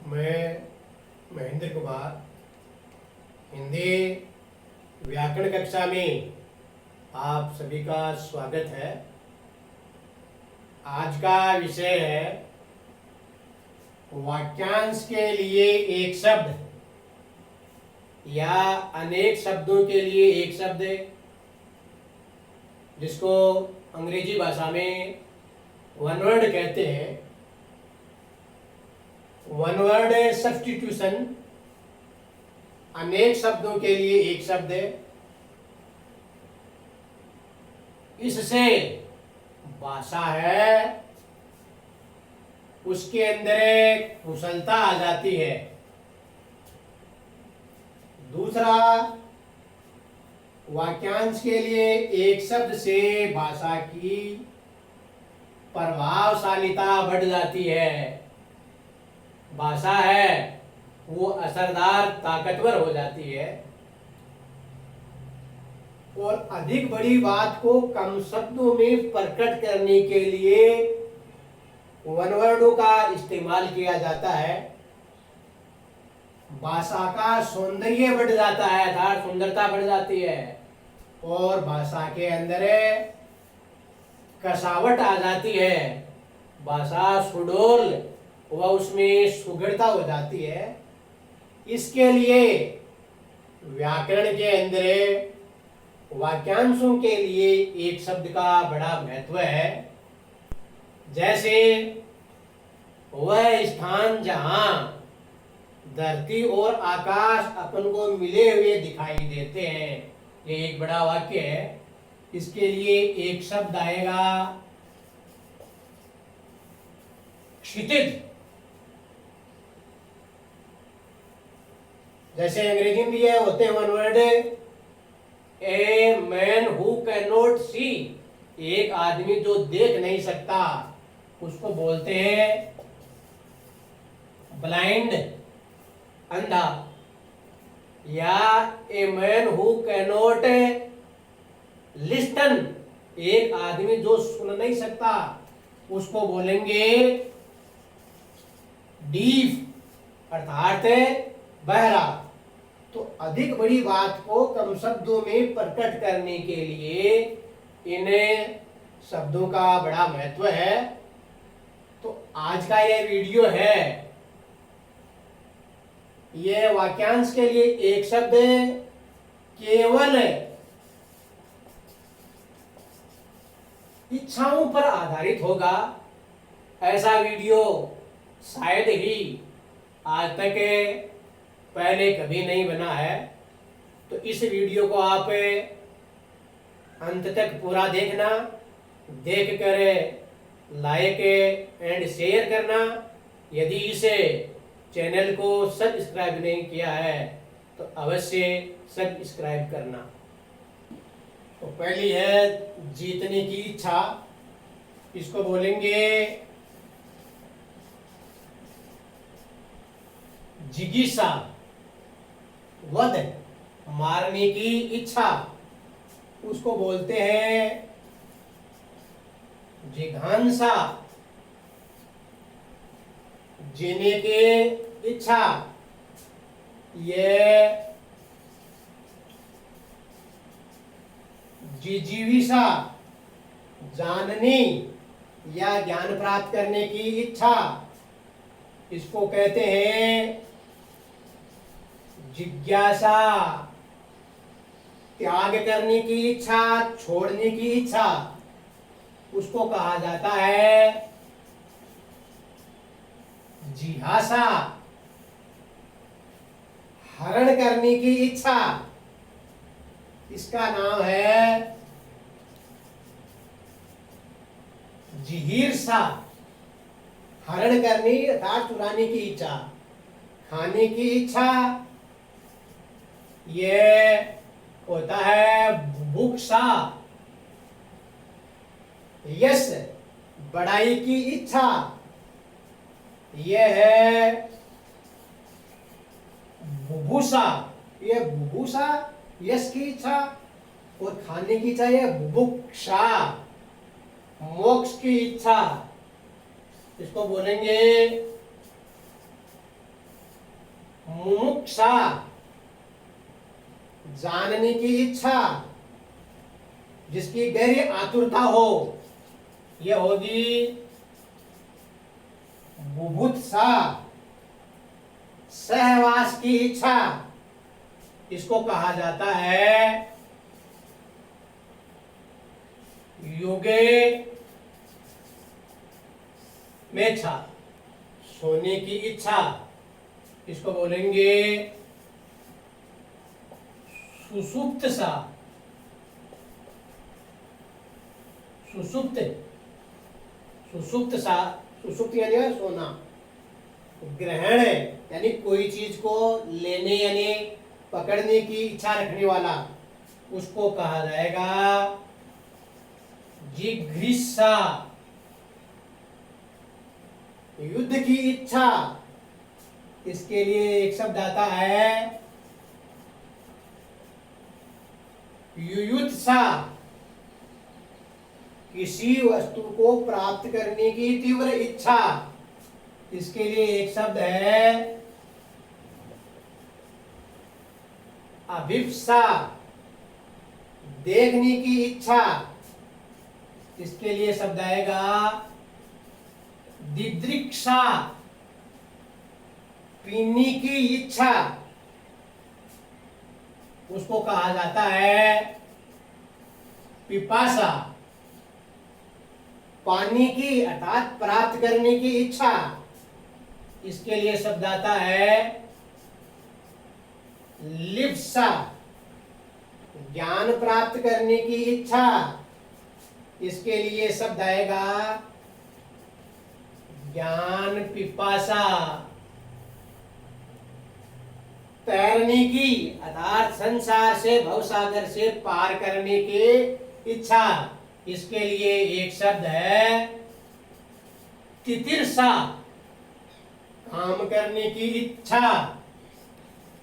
मैं महेंद्र कुमार हिंदी व्याकरण कक्षा में आप सभी का स्वागत है। आज का विषय है वाक्यांश के लिए एक शब्द या अनेक शब्दों के लिए एक शब्द, जिसको अंग्रेजी भाषा में वन वर्ड कहते हैं। वन वर्ड सब्स्टिट्यूशन, अनेक शब्दों के लिए एक शब्द है। इससे भाषा है उसके अंदर एक कुशलता आ जाती है। दूसरा, वाक्यांश के लिए एक शब्द से भाषा की प्रभावशालीता बढ़ जाती है। भाषा है वो असरदार, ताकतवर हो जाती है और अधिक बड़ी बात को कम शब्दों में प्रकट करने के लिए वन वर्डों का इस्तेमाल किया जाता है। भाषा का सौंदर्य बढ़ जाता है, अर्थात सुंदरता बढ़ जाती है और भाषा के अंदर कसावट आ जाती है। भाषा सुडौल व उसमें सुगढ़ता हो जाती है। इसके लिए व्याकरण के अंदर वाक्यांशों के लिए एक शब्द का बड़ा महत्व है। जैसे वह स्थान जहां धरती और आकाश अपन को मिले हुए दिखाई देते हैं, ये एक बड़ा वाक्य है। इसके लिए एक शब्द आएगा क्षितिज। जैसे अंग्रेजी में ये होते हैं one word, a man who can not see, एक आदमी जो देख नहीं सकता उसको बोलते हैं ब्लाइंड, अंधा। या a man who can not listen, एक आदमी जो सुन नहीं सकता उसको बोलेंगे डीफ, अर्थात बहरा। तो अधिक बड़ी बात को कम शब्दों में प्रकट करने के लिए इन शब्दों का बड़ा महत्व है। तो आज का ये वीडियो है, ये वाक्यांश के लिए एक शब्द केवल इच्छाओं पर आधारित होगा। ऐसा वीडियो शायद ही आज तक पहले कभी नहीं बना है। तो इस वीडियो को आप अंत तक पूरा देखना, देखकर लाइक एंड शेयर करना। यदि इस चैनल को सब्सक्राइब नहीं किया है तो अवश्य सब्सक्राइब करना। तो पहली है जीतने की इच्छा, इसको बोलेंगे जिज्ञासा। वध, मारने की इच्छा, उसको बोलते हैं जिघांसा। जीने की इच्छा, ये जिजीविषा। जानने या ज्ञान प्राप्त करने की इच्छा, इसको कहते हैं जिज्ञासा। त्याग करने की इच्छा, छोड़ने की इच्छा, उसको कहा जाता है जिहासा। हरण करने की इच्छा, इसका नाम है जिहीर्षा। हरण करने अर्थात चुराने की इच्छा। खाने की इच्छा, ये होता है बुभुक्षा। यश, बड़ाई की इच्छा, यह है बुभुषा। यह बुभुषा, यश की इच्छा और खाने की इच्छा, यह बुभुक्षा। मोक्ष की इच्छा, इसको बोलेंगे मुमुक्षा, जानने की इच्छा, जिसकी गहरी आतुरता हो, यह होगी बुभुत्सा, सहवास की इच्छा, इसको कहा जाता है युगे मेच्छा, सोने की इच्छा, इसको बोलेंगे सुसुप्त सा, सुसुप्त, सुसुप्त सा, सुसुप्त यानी सोना, ग्रहण यानी कोई चीज को लेने यानी पकड़ने की इच्छा रखने वाला, उसको कहा जाएगा जिघ्रिसा, युद्ध की इच्छा, इसके लिए एक शब्द आता है युयुत्सा, किसी वस्तु को प्राप्त करने की तीव्र इच्छा, इसके लिए एक शब्द है अभिप्सा, देखने की इच्छा, इसके लिए शब्द आएगा दिदृक्षा, पीने की इच्छा, उसको कहा जाता है पिपासा, पानी की अर्थात प्राप्त करने की इच्छा, इसके लिए शब्द आता है लिप्सा, ज्ञान प्राप्त करने की इच्छा, इसके लिए शब्द आएगा ज्ञान पिपासा, तैरने की अर्थात संसार से भवसागर से पार करने की इच्छा, इसके लिए एक शब्द है तितिर्सा, काम करने की इच्छा,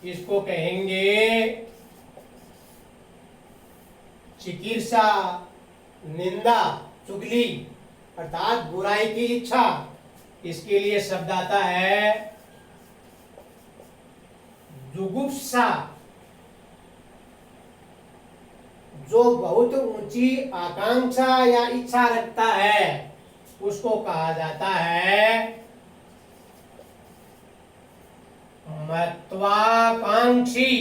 इसको कहेंगे चिकित्सा, निंदा, चुगली अर्थात बुराई की इच्छा, इसके लिए शब्द आता है जुगुप्सा, जो बहुत ऊंची आकांक्षा या इच्छा रखता है, उसको कहा जाता है महत्वाकांक्षी,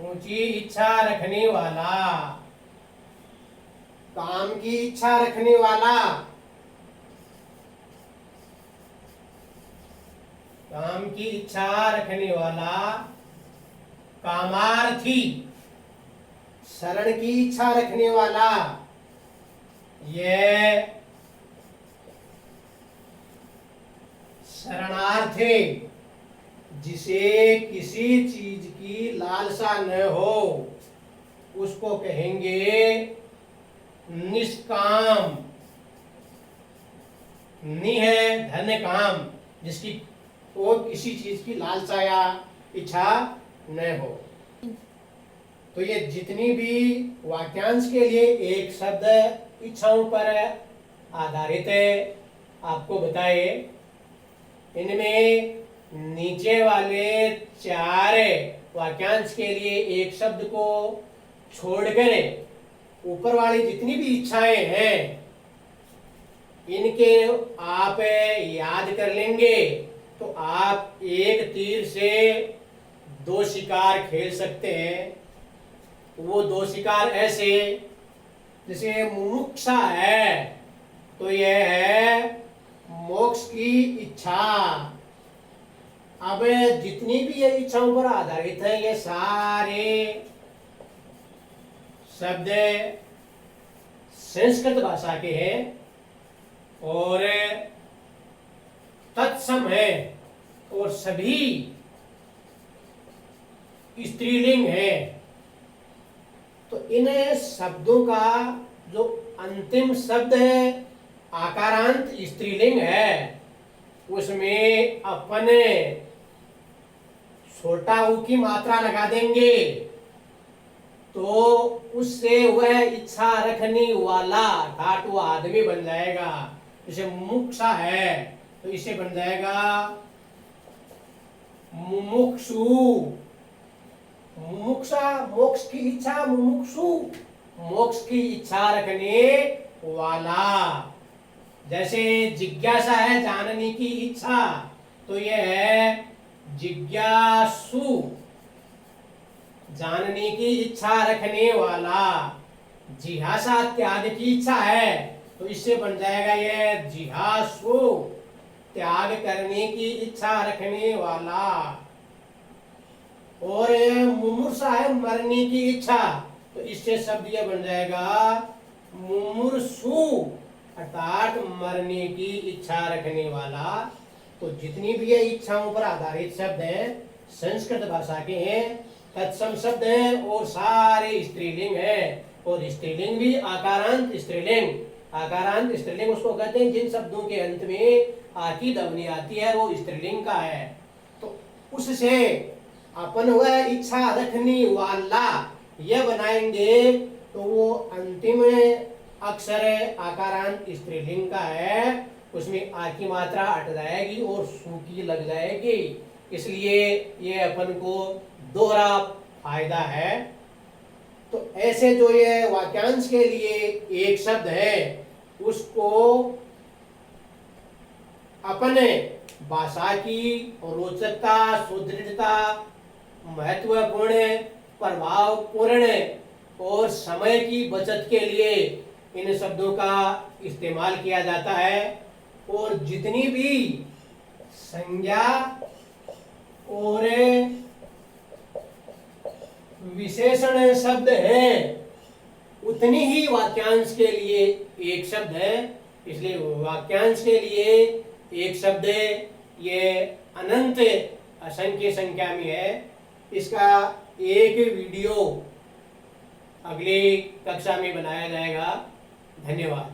ऊंची इच्छा रखने वाला, काम की इच्छा रखने वाला, काम की इच्छा रखने वाला, कामार्थी, शरण की इच्छा रखने वाला, ये शरणार्थी, जिसे किसी चीज की लालसा न हो, उसको कहेंगे निष्काम, नि है धन्य काम, जिसकी को किसी चीज की लालसा या इच्छा न हो। तो ये जितनी भी वाक्यांश के लिए एक शब्द इच्छाओं पर आधारित है आपको बताए, इनमें नीचे वाले 4 वाक्यांश के लिए एक शब्द को छोड़कर ऊपर वाली जितनी भी इच्छाएं हैं, इनके आप याद कर लेंगे तो आप एक तीर से 2 शिकार खेल सकते हैं। वो 2 शिकार ऐसे, जैसे मुमुक्षा है तो यह है मोक्ष की इच्छा। अब जितनी भी ये इच्छाओं पर आधारित है, ये सारे शब्द संस्कृत भाषा के हैं और तत्सम है और सभी स्त्रीलिंग है। तो इन शब्दों का जो अंतिम शब्द है आकारांत स्त्रीलिंग है, उसमें अपने छोटा ऊ की मात्रा लगा देंगे तो उससे वह इच्छा रखने वाला अर्थात वो आदमी बन जाएगा। जैसे मुमुक्षा है तो इसे बन जाएगा मुमुक्षु, मुमुक्षा मोक्ष की इच्छा, मुमुक्षु मोक्ष की इच्छा रखने वाला। जैसे जिज्ञासा है जानने की इच्छा, तो यह है जिज्ञासु, जानने की इच्छा रखने वाला। जिहासा त्याग की इच्छा है, तो इससे बन जाएगा यह जिहासु, त्याग करने की इच्छा रखने वाला। और मुमुर्षा है मरने की इच्छा, तो इससे शब्द यह बन जाएगा मुमुर्षु, अर्थात मरने की इच्छा रखने वाला। तो जितनी भी ये इच्छाओं पर आधारित शब्द हैं संस्कृत भाषा के हैं, तत्सम शब्द हैं और सारे स्त्रीलिंग हैं। और स्त्रीलिंग भी आकारांत स्त्रीलिंग, आकारांत स्त्रीलिंग उसको कहते हैं जिन शब्दों के अंत में आ की ध्वनि आती है, वो स्त्रीलिंग का है। तो उससे अपन वह इच्छा रखने वाला यह बनाएंगे, तो वो अंतिम अक्षर आकारांत स्त्रीलिंग का है, उसमें आ की मात्रा हट जाएगी और सु की लग जाएगी। इसलिए ये अपन को दोहरा फायदा है। तो ऐसे जो ये वाक्यांश के लिए एक शब्द है, उसको अपने भाषा की रोचकता, सुदृढ़ता, महत्वपूर्ण, प्रभावपूर्ण और समय की बचत के लिए इन शब्दों का इस्तेमाल किया जाता है। और जितनी भी संज्ञा और विशेषण शब्द हैं, उतनी ही वाक्यांश के लिए एक शब्द है। इसलिए वाक्यांश के लिए एक शब्द ये अनंत असंख्य संख्या में है। इसका एक वीडियो अगली कक्षा में बनाया जाएगा। धन्यवाद।